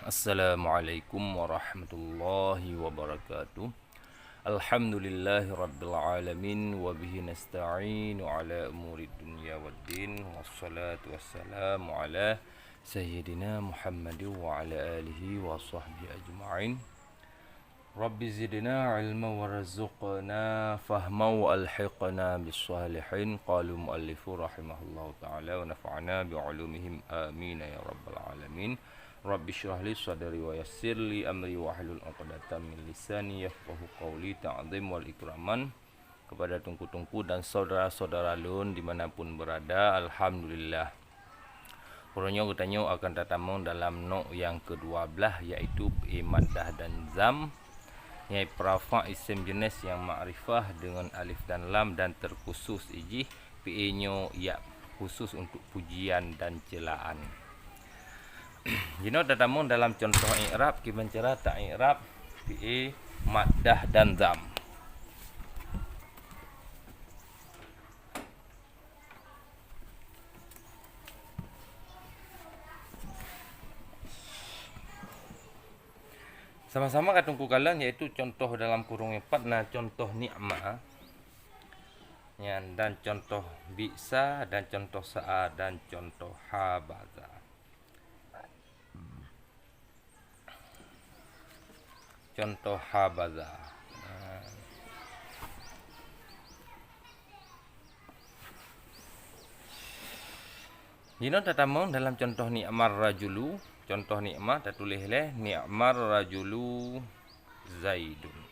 Assalamualaikum warahmatullahi wabarakatuh. Alhamdulillahi rabbil alamin wa bihi nasta'inu ala umuri dunya waddin wassalatu wassalamu ala sayyidina Muhammadin wa ala alihi wa sahbihi ajma'in. Rabbi zidna ilma warzuqna fahma wa alhiqna bis salihin. Qalu muallifu rahimahullahu ta'ala wa nafa'na bi ulumihim amin ya rabbal alamin. Rabbi syrah li sadri wa yassir li amri wa hlul 'uqdatam min lisani yafqahu qawli. Ta'zim wal ikraman kepada tungku-tungku dan saudara-saudara lun dimanapun berada. Alhamdulillah. Kurangnya katanya akan tatamong dalam nok yang ke-12 iaitu maddah dan zam, yaitu prafa isim jenis yang ma'rifah dengan alif dan lam dan terkhusus ijih PE-nya ya khusus untuk pujian dan celaan. Jino tatamong dalam contoh i'rab kita cara tak i'rab PE maddah dan zam. Sama-sama katungku kalian yaitu contoh dalam kurung 4. Nah, contoh ni'mah ya, dan contoh bisa dan contoh sa'a dan contoh habaza. Contoh habaza. Jino tatamong dalam contoh ni'mar rajulu. Contoh ni'mah tak tulis leh ni'mar rajulu zaidun.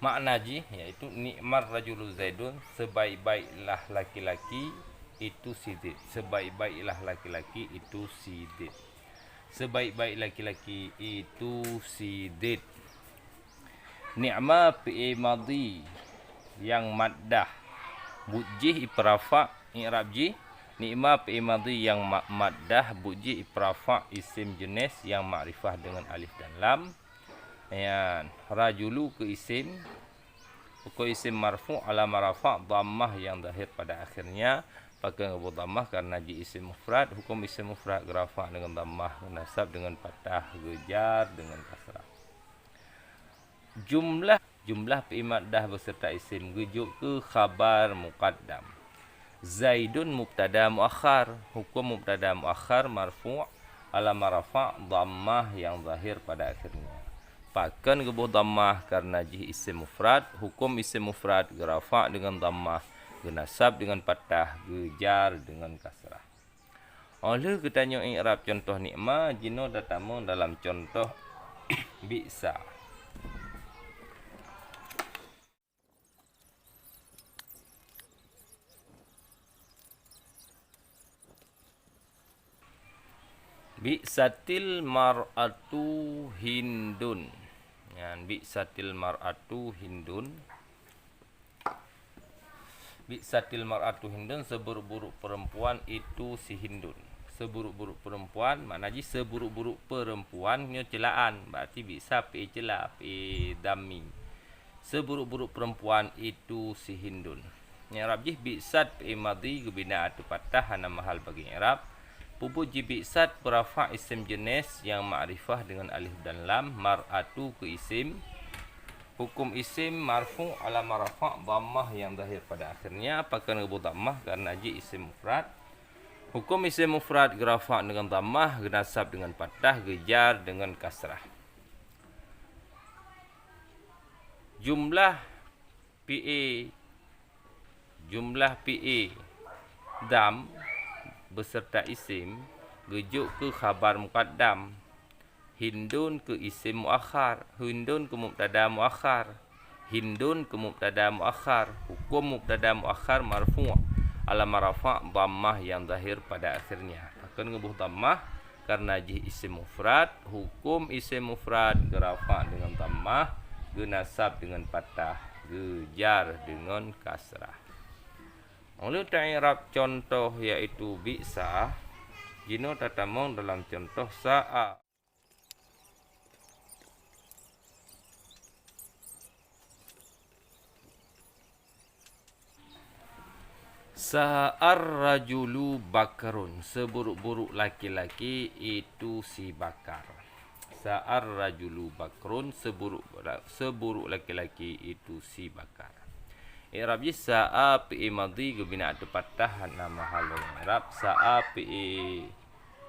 Makna ji yaitu ni'mar rajulu zaidun, sebaik-baiklah laki-laki itu sidid. Sebaik-baiklah laki-laki itu sidid. Sebaik-baik laki-laki itu sidid. Ni'ma fi'il madhi yang maddah. Bujih iprafa i'rab ji. Ni'ma fi'il madhi yang maddah, bujih iprafa isim jenis yang ma'rifah dengan alif dan lam. Ya, rajulu ke isim marfu ala marafa dhammah yang zahir pada akhirnya pakai ngebu dhammah karena ji isim mufrad. Hukum isim mufrad rafa dengan dhammah, nasab dengan fathah, gejar dengan kasrah. Jumlah fi'il maddah beserta isim gejuk ke khabar muqaddam. Zaidun mubtada muakhar. Hukum mubtada muakhar marfu ala marafa dhammah yang zahir pada akhirnya. Pakan gebuh dhammah karena ji isim mufrad. Hukum isim mufrad gerafa dengan dhammah, genasab dengan fathah, gejar dengan kasrah. Oleh ketanya i'rab contoh ni'mah, jino datamong dalam contoh bisa. Bi'satil mar'atu hindun. Ya, bi'satil mar'atu hindun. Bi'satil mar'atu hindun, seburuk-buruk perempuan itu si Hindun. Seburuk-buruk perempuan maknanya seburuk-buruk perempuannya celaan. Berarti bisa pi cela, pi dami. Seburuk-buruk perempuan itu si Hindun. I'rab jih bi'sat fi madhi gebina atu patah hana mahal bagi i'rab. Pupuk jibisat berafa isim jenis yang ma'rifah dengan alif dan lam. Mar'atu ke isim. Hukum isim marfu ala marafa dhammah yang zahir pada akhirnya. Pakai ngebu dhammah karena ji isim mufrad. Hukum isim mufrad gerafa dengan dhammah, genasab dengan fathah, gejar dengan kasrah. Jumlah PE dam beserta isim gejuk ke khabar muqaddam. Hindun ke isim muakhar. Hindun ke mubtada muakhar. Hindun ke mubtada muakhar. Hukum mubtada muakhar marfu' ala marafa' dhammah yang zahir pada akhirnya. Akan ngebuh dhammah karena ji isim mufrad. Hukum isim mufrad gerafa dengan dhammah, genasab dengan fathah, gejar dengan kasrah. Oleh i'rab contoh yaitu bisa, jino tatamong dalam contoh sa'a. Sa'ar rajulu bakarun. Seburuk-buruk laki-laki itu si Bakar. Sa'ar rajulu bakrun. Seburuk laki-laki itu si Bakar. I'rab sa'a fi'i madhi gubina atu patah nama hal i'rab. Sa'a fi'i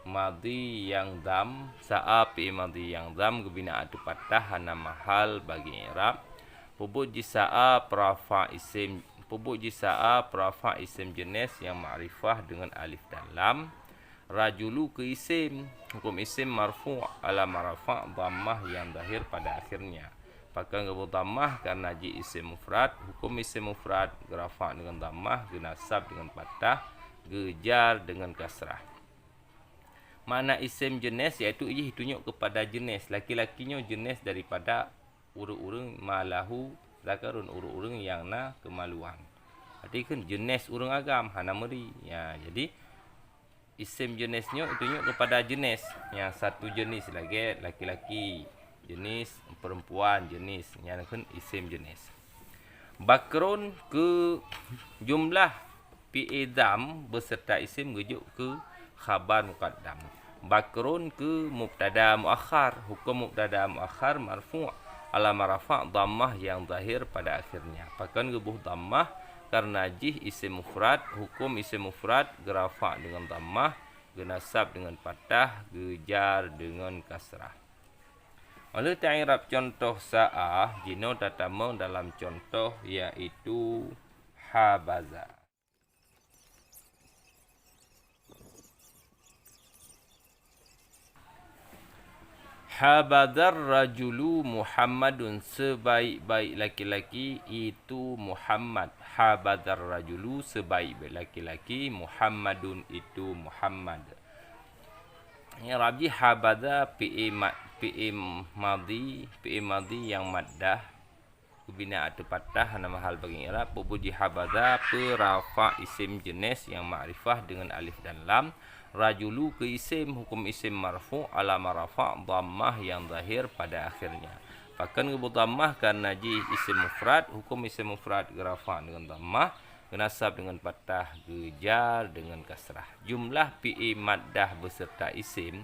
madhi yang dam. Sa'a fi'i madhi yang dam gubina atu patah nama hal bagi i'rab. Pubut jisa'a prafa isim. Pubut jisa'a prafa isim jenis yang ma'rifah dengan alif dan lam. Rajulu ke isim. Hukum isim marfu' ala marafa' dhammah yang zahir pada akhirnya. Pakai gabung dhammah karena ji isim mufrad. Hukum isim mufrad gerafa' dengan dhammah, genasab dengan patah, gejar dengan kasrah. Makna isim jenis iaitu ia tunjuk kepada jenis. Laki-lakinya jenis daripada urang-urang malahu zakarun, urang-urang yang na kemaluan. Arti kan jenis urang agam hana meri. Ya, jadi isim jenisnya tunjuk kepada jenis. Yang satu jenis lagi laki-laki, jenis perempuan, jenis yang kan isim jenis. Bakrun ke jumlah fi'idam beserta isim rujuk ke khabar muqaddam. Bakrun ke mubtada muakhar. Hukum mubtada muakhar marfu' ala marafa' dhammah yang zahir pada akhirnya. Pakan gebuh dhammah karena jih isim mufrad. Hukum isim mufrad gerafa' dengan dhammah, genasab dengan patah, gejar dengan kasrah. Oleh ta'irab contoh sa'ah jino tatama dalam contoh iaitu habaza. Habadar rajulu Muhammadun. Sebaik-baik laki-laki itu Muhammad. Habadar rajulu. Sebaik-baik laki-laki Muhammadun itu Muhammad. Yang rabi habada fi'i madhi yang maddah kubina atau patah nama hal bagi i'rab. Puji habada perafa isim jenis yang ma'rifah dengan alif dan lam. Rajulu ke isim, hukum isim marfu' ala marafa' dhammah yang zahir pada akhirnya. Pakan gebut dhammah karena ji isim mufrad. Hukum isim mufrad gerafa' dengan dhammah, genasab dengan patah, gejar dengan kasrah. Jumlah fi'i maddah beserta isim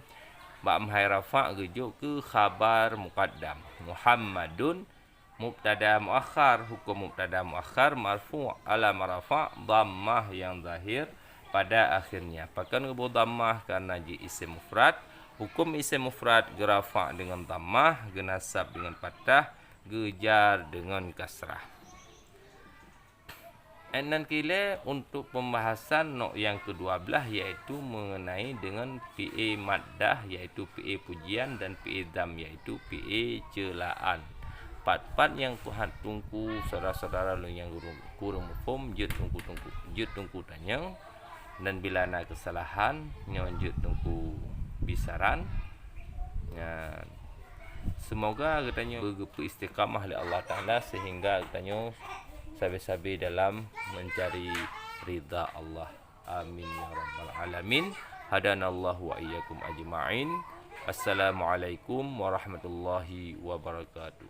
ba'mhai rafa' gejuk ke khabar muqaddam. Muhammadun mubtada muakhar. Hukum mubtada muakhar marfu' ala marafa' dhammah yang zahir pada akhirnya. Pakan gebut dhammah karena ji isim mufrad. Hukum isim mufrad gerafa' dengan dhammah, genasab dengan patah, gejar dengan kasrah. Dan kila untuk pembahasan nok yang ke-12 iaitu mengenai dengan fi'i maddah iaitu fi'i pujian dan fi'i dham iaitu fi'i celaan. Part-part yang Tuhan tunggu saudara-saudara yang kurang mufhum jut tunggu tanya. Dan bila ada kesalahan nyonjut tunggu bisaran. Ya, semoga katanya bergepu istiqamah oleh Allah Ta'ala sehingga katanya sabi-sabi dalam mencari ridha Allah. Amin ya rabbal alamin. Hadanallahu wa iyyakum ajma'in. Assalamualaikum warahmatullahi wabarakatuh.